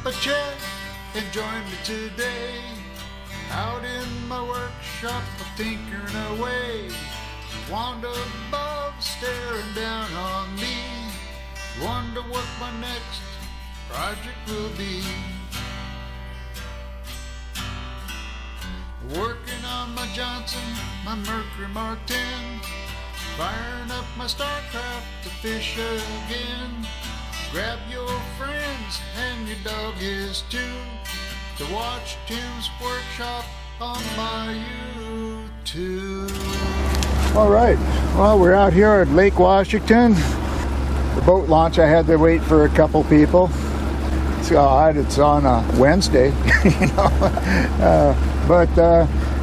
a chair and join me today. Out in my workshop, I'm tinkering away. Wand above staring down on me. Wonder what my next project will be. Working on my Johnson, my Merc Mark 10. Firing up my Starcraft to fish again. Grab your friends and your dog is too, to watch Tim's workshop on my YouTube. All right, well, we're out here at Lake Washington. The boat launch, I had to wait for a couple people. It's odd, it's on a Wednesday, you know. But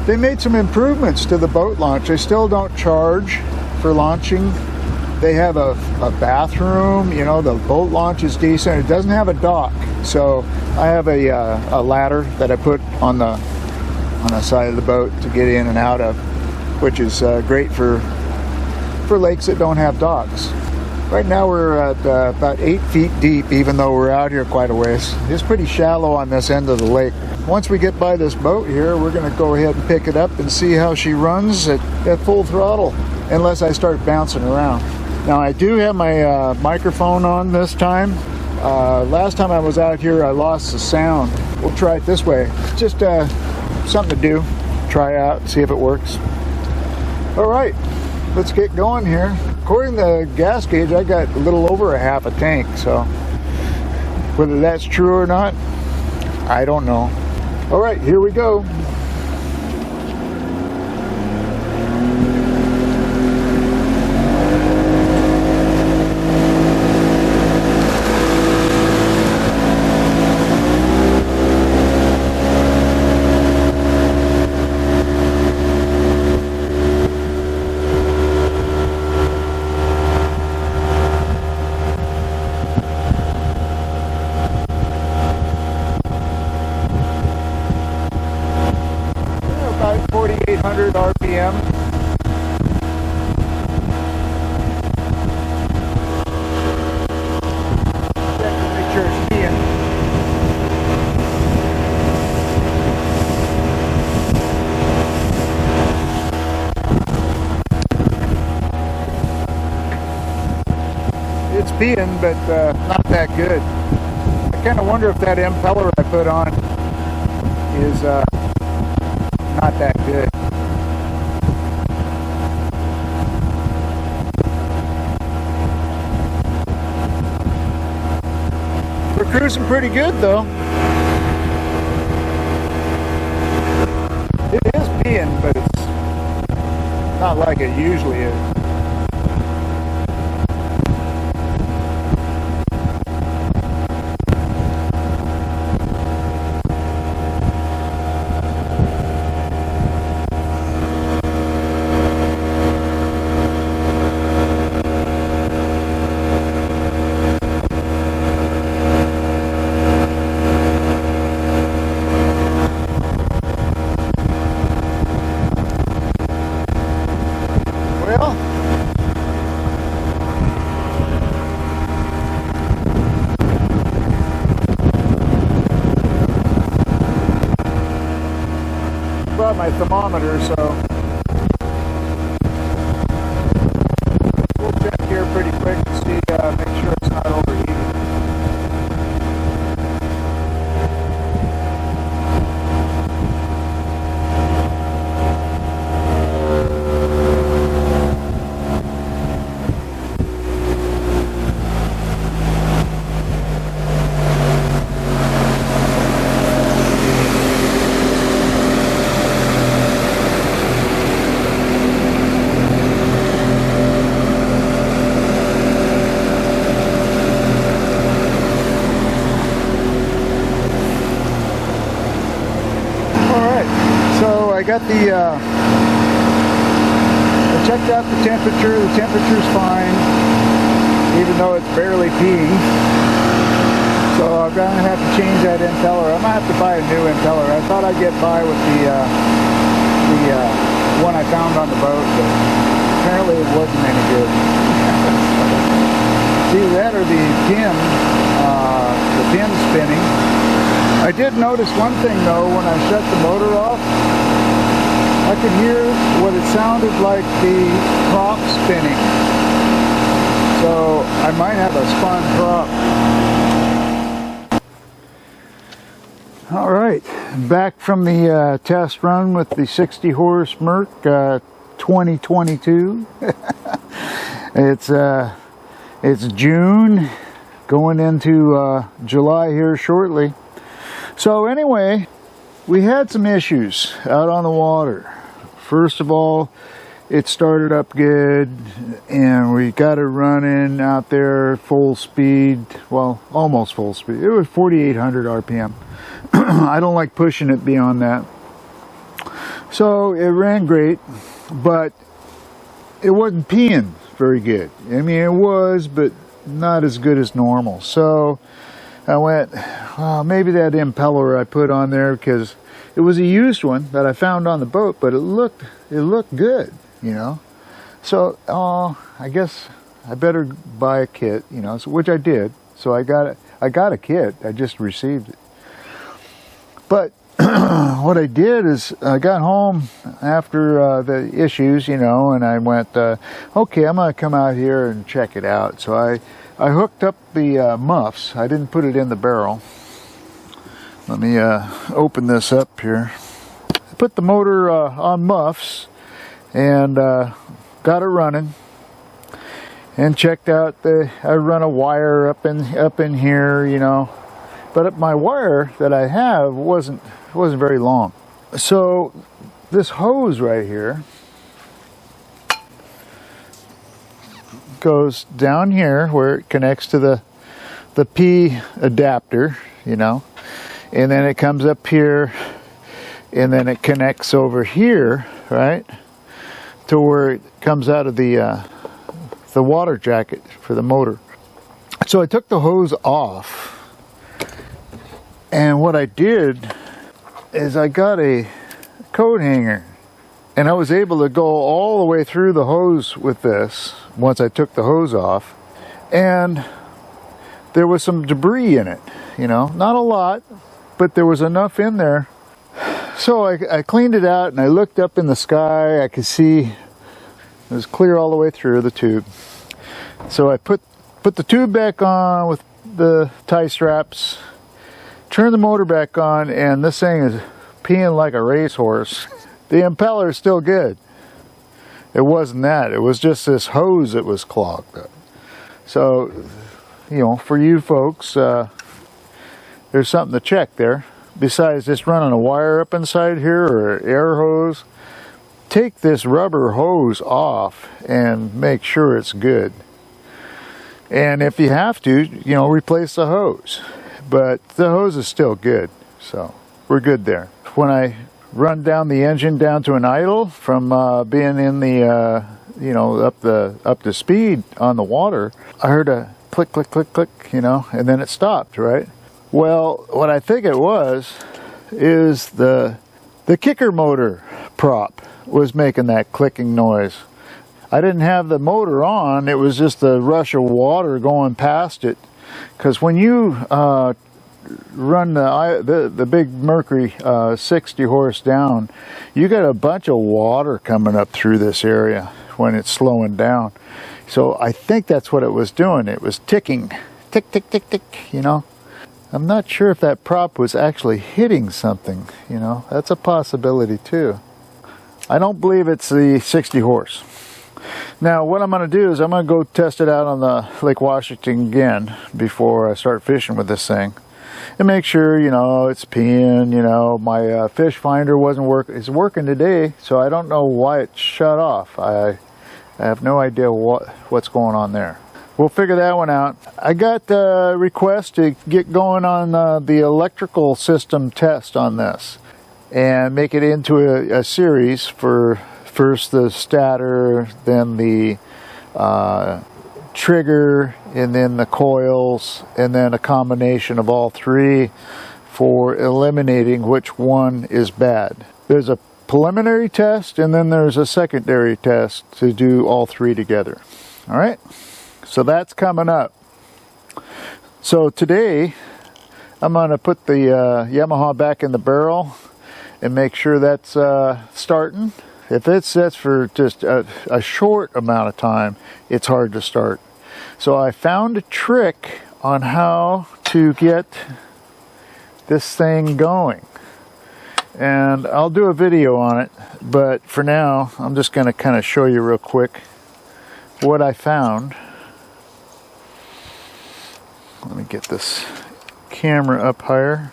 they made some improvements to the boat launch. They still don't charge for launching. They have a bathroom, you know, the boat launch is decent. It doesn't have a dock, so I have a ladder that I put on the side of the boat to get in and out of, which is great for lakes that don't have docks. Right now we're at about 8 feet deep, even though we're out here quite a ways. It's pretty shallow on this end of the lake. Once we get by this boat here, we're going to go ahead and pick it up and see how she runs at full throttle, unless I start bouncing around. Now I do have my microphone on this time. Last time I was out here I lost the sound. We'll try it this way. Just something to do. Try out, see if it works. All right, let's get going here. According to the gas gauge, I got a little over a half a tank, so whether that's true or not, I don't know. All right, here we go. About 4,800 RPM. Check to make sure it's peeing. It's peeing, but not that good. I kind of wonder if that impeller I put on is not that good. We're cruising pretty good though. It is peeing, but it's not like it usually is. Brought my thermometer, so we'll check here pretty quick to see, make sure it's not overheating. I got the, I checked out the temperature's fine, even though it's barely peeing. So I'm going to have to change that impeller. I'm going to have to buy a new impeller. I thought I'd get by with the one I found on the boat, but apparently it wasn't any good. See, that or the pin spinning. I did notice one thing though, when I shut the motor off, I could hear what it sounded like the prop spinning. So I might have a spun prop. Alright, back from the test run with the 60 horse Merc 2022. It's June, going into July here shortly. So anyway, we had some issues out on the water. First of all, it started up good and we got it running out there full speed. Well, almost full speed. It was 4,800 RPM. I don't like pushing it beyond that. So it ran great, but it wasn't peeing very good. I mean, it was, but not as good as normal. So I went, well, maybe that impeller I put on there, because it was a used one that I found on the boat, but it looked good, you know. So I guess I better buy a kit, you know, so, which I did. So I got a kit. I just received it. But what I did is I got home after the issues, you know, and I went, okay, I'm going to come out here and check it out. So I hooked up the muffs. I didn't put it in the barrel. Let me open this up here. I put the motor on muffs and got it running. And checked out I run a wire up in here, you know. But my wire that I have wasn't very long. So this hose right here goes down here where it connects to the P adapter, you know, and then it comes up here and then it connects over here, right, to where it comes out of the water jacket for the motor. So I took the hose off, and what I did is I got a coat hanger, and I was able to go all the way through the hose with this once I took the hose off, and there was some debris in it, you know, not a lot, but there was enough in there. So I cleaned it out and I looked up in the sky. I could see it was clear all the way through the tube. So I put the tube back on with the tie straps, turned the motor back on, and this thing is peeing like a racehorse. The impeller is still good. It wasn't that. It was just this hose that was clogged up. So, you know, for you folks, there's something to check there. Besides just running a wire up inside here or an air hose, take this rubber hose off and make sure it's good. And if you have to, you know, replace the hose. But the hose is still good, so we're good there. When I run down the engine down to an idle from being in the, you know, up to speed on the water, I heard a click, click, click, click, you know, and then it stopped, right? Well, what I think it was is the kicker motor prop was making that clicking noise. I didn't have the motor on, it was just the rush of water going past it. Because when you run the big Mercury 60 horse down, you got a bunch of water coming up through this area when it's slowing down. So I think that's what it was doing. It was ticking, tick, tick, tick, tick, you know. I'm not sure if that prop was actually hitting something, you know. That's a possibility too. I don't believe it's the 60 horse. Now what I'm going to do is I'm going to go test it out on the Lake Washington again before I start fishing with this thing. And make sure, you know, it's peeing, you know. My fish finder wasn't working. It's working today, so I don't know why it shut off. I have no idea what's going on there. We'll figure that one out. I got a request to get going on the electrical system test on this and make it into a series for first the stator, then the trigger, and then the coils, and then a combination of all three for eliminating which one is bad. There's a preliminary test and then there's a secondary test to do all three together. All right, so that's coming up. So today I'm going to put the Yamaha back in the barrel and make sure that's starting. If it sits for just a short amount of time, it's hard to start. So I found a trick on how to get this thing going. And I'll do a video on it, but for now, I'm just going to kind of show you real quick what I found. Let me get this camera up higher.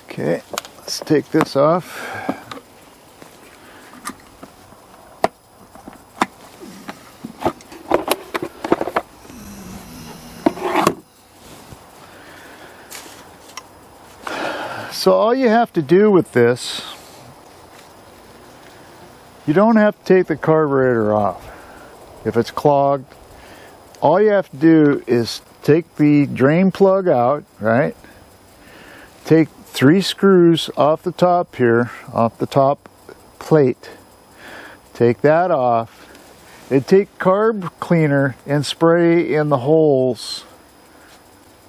Okay, let's take this off. So all you have to do with this, you don't have to take the carburetor off. If it's clogged, all you have to do is take the drain plug out, right? Take 3 screws off the top here, off the top plate. Take that off. And take carb cleaner and spray in the holes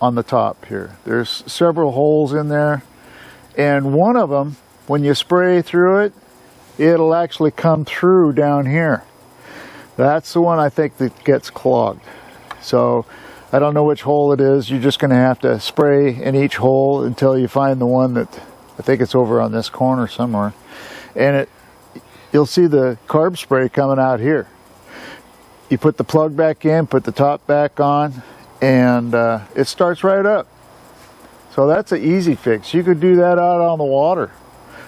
on the top here. There's several holes in there. And one of them, when you spray through it, it'll actually come through down here. That's the one I think that gets clogged. So I don't know which hole it is. You're just going to have to spray in each hole until you find the one that, I think it's over on this corner somewhere. And you'll see the carb spray coming out here. You put the plug back in, put the top back on, and it starts right up. So that's an easy fix. You could do that out on the water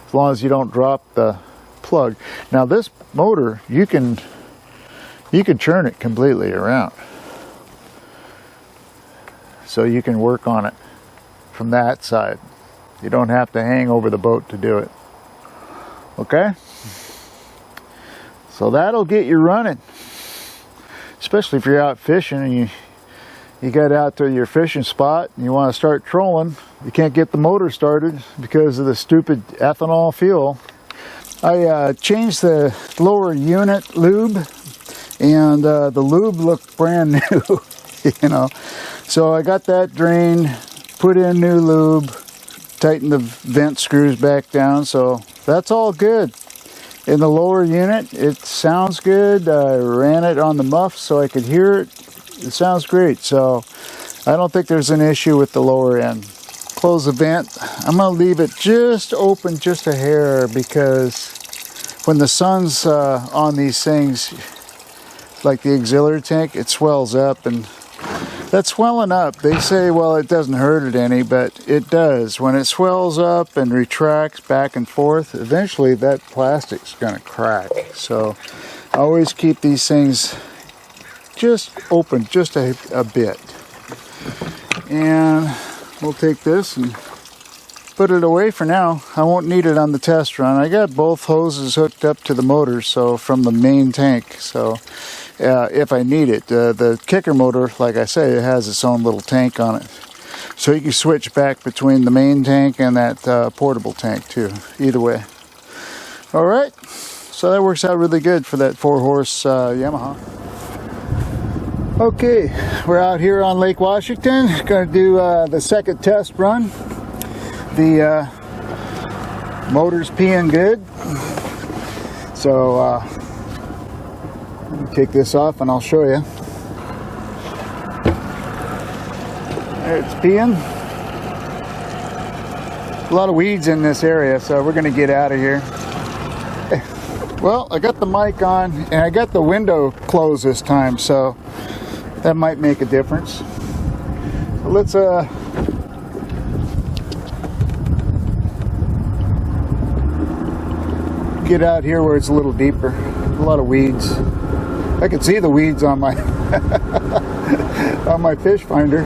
as long as you don't drop the plug. Now this motor, you can turn it completely around. So you can work on it from that side. You don't have to hang over the boat to do it. Okay? So that'll get you running. Especially if you're out fishing and you got out to your fishing spot and you want to start trolling. You can't get the motor started because of the stupid ethanol fuel. I changed the lower unit lube, and the lube looked brand new, you know. So I got that drained, put in new lube, tightened the vent screws back down, so that's all good. In the lower unit, it sounds good. I ran it on the muff so I could hear it. It sounds great, so I don't think there's an issue with the lower end. Close the vent. I'm going to leave it just open just a hair, because when the sun's on these things, like the auxiliary tank, it swells up, and that swelling up, they say, well, it doesn't hurt it any, but it does. When it swells up and retracts back and forth, eventually that plastic's going to crack. So I always keep these things just open just a bit. And we'll take this and put it away for now. I won't need it on the test run. I got both hoses hooked up to the motor, so from the main tank, so if I need it. The kicker motor, like I say, it has its own little tank on it, so you can switch back between the main tank and that portable tank too, either way. Alright, so that works out really good for that 4-horse Yamaha. Okay, we're out here on Lake Washington. Going to do the second test run. The motor's peeing good. So let me take this off and I'll show you. There, it's peeing. A lot of weeds in this area, so we're going to get out of here. Well, I got the mic on and I got the window closed this time, so that might make a difference. So let's get out here where it's a little deeper. A lot of weeds. I can see the weeds on my on my fish finder.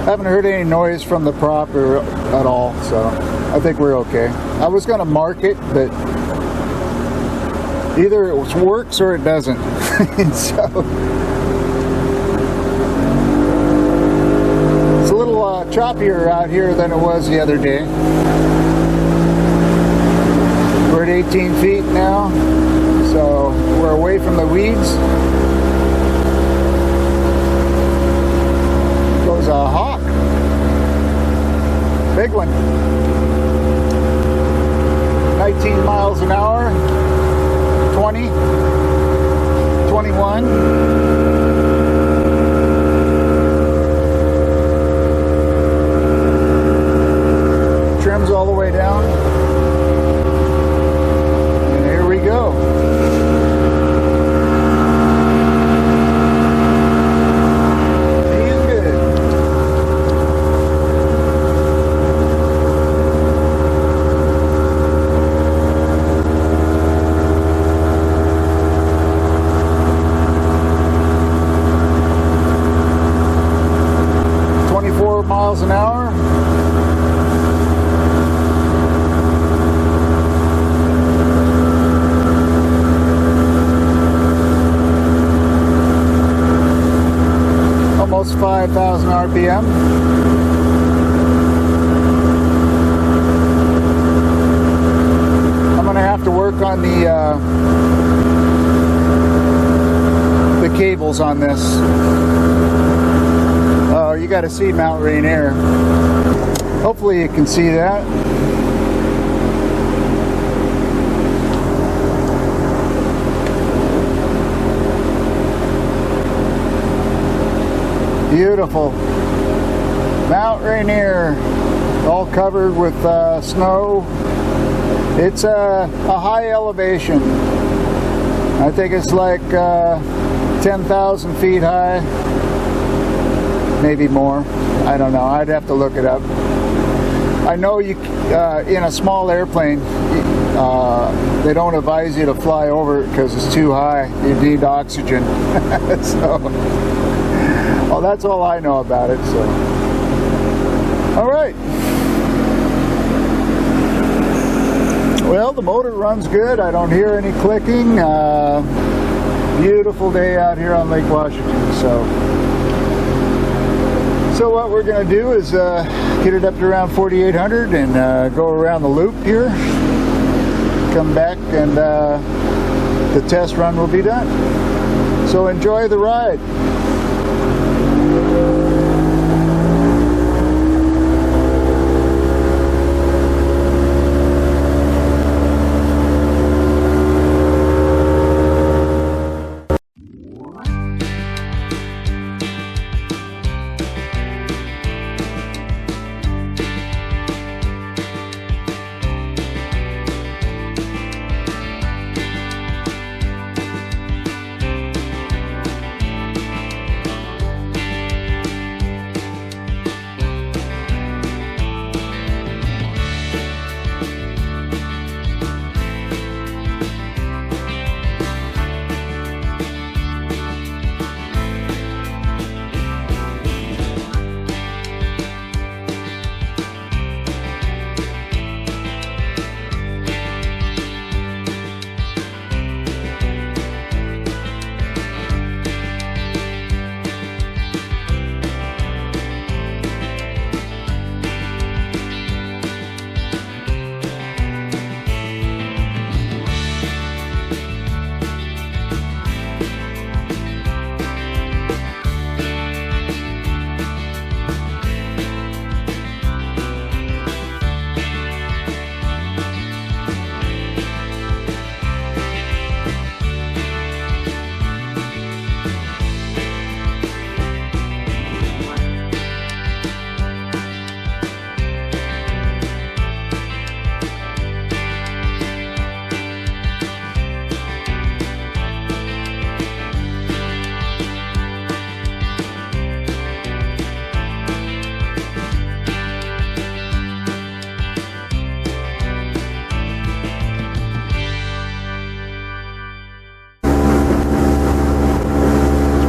I haven't heard any noise from the prop at all, so I think we're okay. I was going to mark it, but Either it works or it doesn't. So it's a little choppier out here than it was the other day. We're at 18 feet now, so we're away from the weeds. Goes a hawk. Big one. 19 miles an hour. 20. 21. Trims all the way down. And here we go. Feeling good. Miles an hour. Almost 5,000 RPM. I'm going to have to work on the cables on this. Oh, you got to see Mount Rainier. Hopefully you can see that. Beautiful. Mount Rainier, all covered with snow. It's a high elevation. I think it's like 10,000 feet high. Maybe more. I don't know. I'd have to look it up. I know you in a small airplane they don't advise you to fly over it because it's too high. You need oxygen. So, well, that's all I know about it. So, all right. Well, the motor runs good. I don't hear any clicking. Beautiful day out here on Lake Washington. So what we're going to do is get it up to around 4,800 and go around the loop here, come back, and the test run will be done. So enjoy the ride.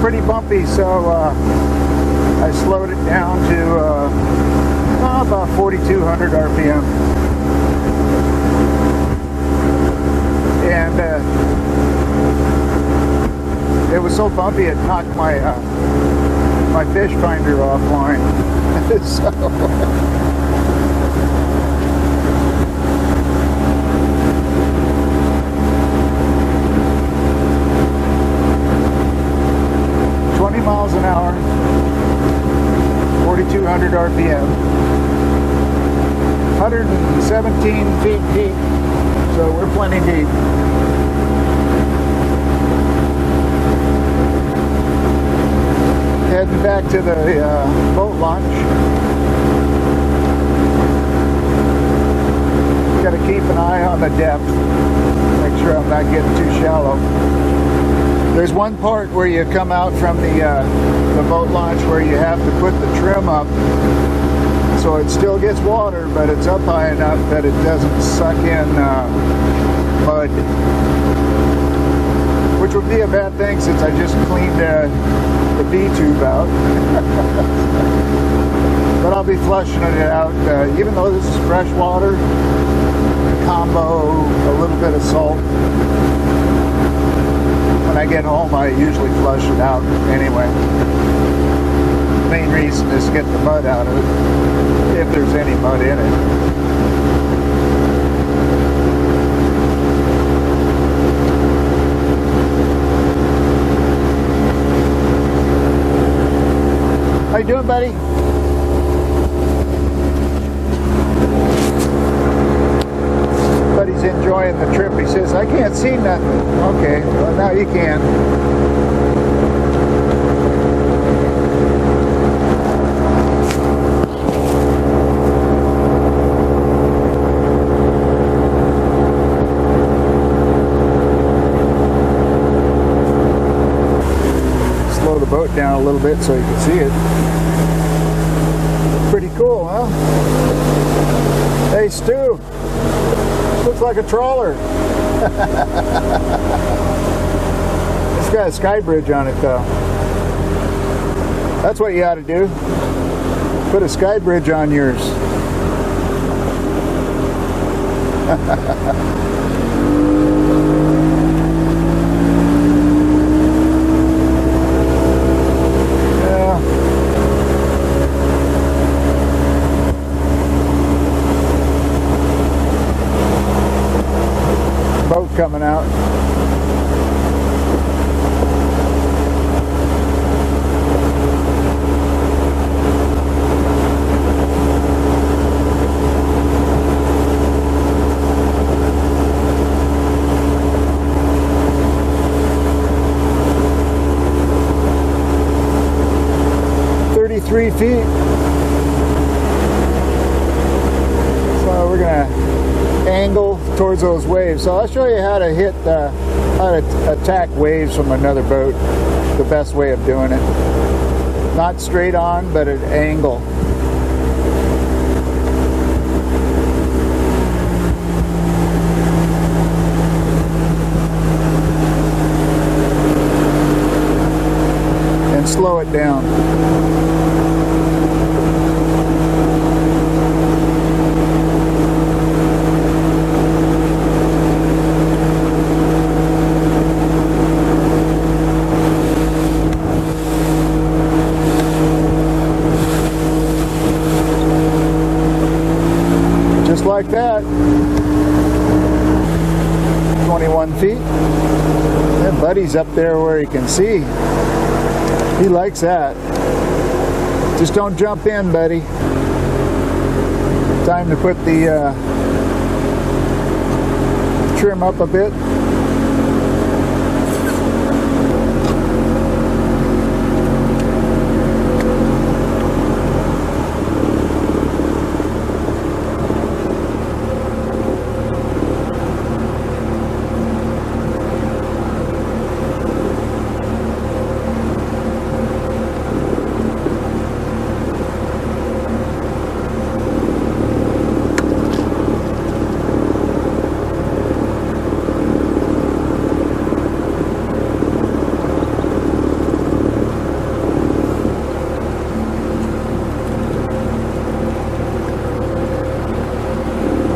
pretty bumpy, so I slowed it down to about 4,200 RPM. And so bumpy it knocked my my fish finder offline. So 20 miles an hour, 4,200 RPM, 117 feet deep, so we're plenty deep. Heading back to the boat launch. Got to keep an eye on the depth, make sure I'm not getting too shallow. There's one part where you come out from the boat launch where you have to put the trim up, so it still gets water, but it's up high enough that it doesn't suck in mud, which would be a bad thing since I just cleaned the B-tube out. But I'll be flushing it out, even though this is fresh water, combo a little bit of salt. When I get home, I usually flush it out anyway. Main reason is to get the mud out of it, if there's any mud in it. How you doing, buddy? Buddy's enjoying the trip. He says, I can't see nothing. Okay, well now you can. Slow the boat down a little bit so you can see it. Pretty cool, huh? Hey, Stu. Looks like a trawler. It's got a sky bridge on it, though. That's what you ought to do. Put a sky bridge on yours. Boat coming out. Feet. So we're gonna angle towards those waves. So I'll show you how to hit, how to attack waves from another boat. The best way of doing it. Not straight on, but at an angle. And slow it down. Like that. 21 feet. That buddy's up there where he can see. He likes that. Just don't jump in, buddy. Time to put the trim up a bit.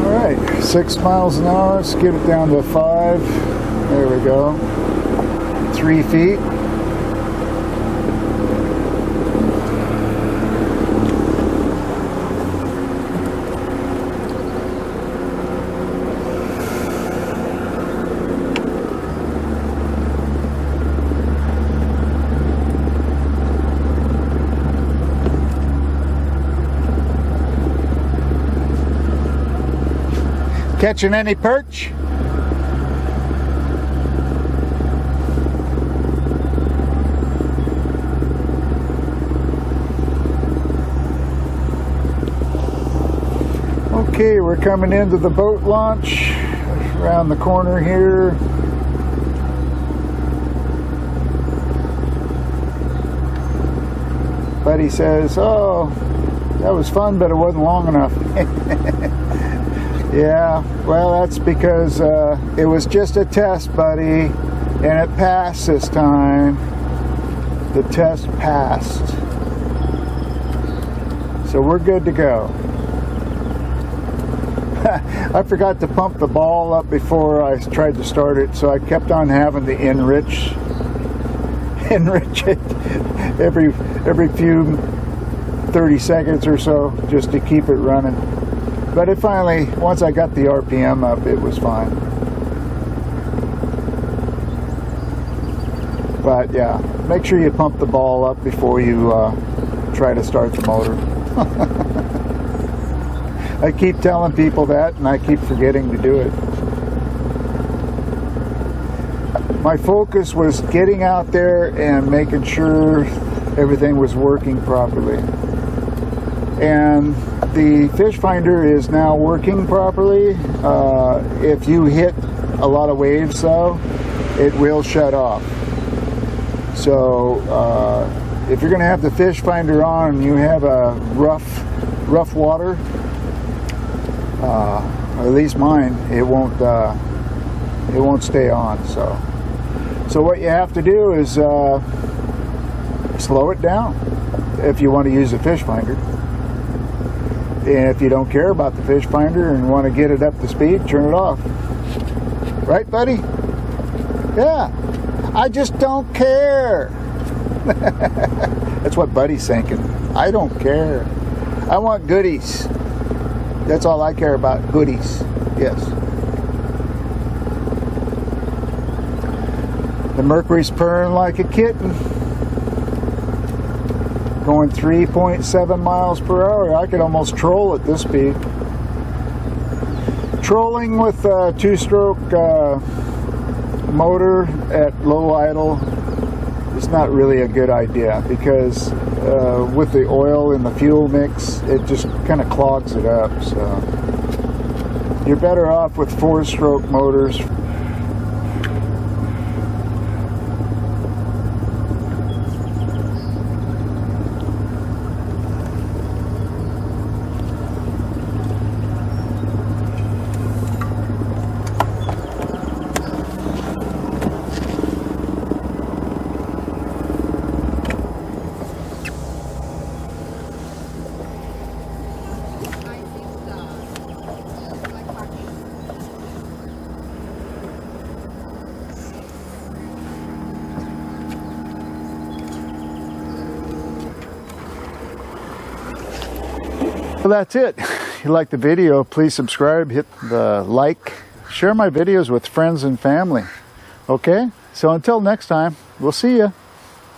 Alright, 6 miles an hour, let's get it down to 5. There we go. 3 feet. Catching any perch? Okay, we're coming into the boat launch around the corner here. Buddy says, "Oh, that was fun, but it wasn't long enough." Yeah, well, that's because it was just a test, buddy, and it passed this time. The test passed. So we're good to go. I forgot to pump the ball up before I tried to start it, so I kept on having to enrich it every few 30 seconds or so, just to keep it running. But it finally, once I got the RPM up, it was fine. But yeah, make sure you pump the ball up before you try to start the motor. I keep telling people that, and I keep forgetting to do it. My focus was getting out there and making sure everything was working properly. And the fish finder is now working properly. If you hit a lot of waves, though, it will shut off. So if you're going to have the fish finder on and you have a rough water, or at least mine, it won't stay on. So what you have to do is slow it down if you want to use a fish finder. And if you don't care about the fish finder and want to get it up to speed, turn it off. Right, buddy? Yeah. I just don't care. That's what Buddy's thinking. I don't care. I want goodies. That's all I care about, goodies. Yes. The Mercury's purring like a kitten. Going 3.7 miles per hour. I could almost troll at this speed. Trolling with a two-stroke motor at low idle is not really a good idea, because with the oil in the fuel mix, it just kind of clogs it up. So you're better off with four-stroke motors. Well, that's it. If you like the video, please subscribe, hit the like, share my videos with friends and family. Okay? So until next time, we'll see you.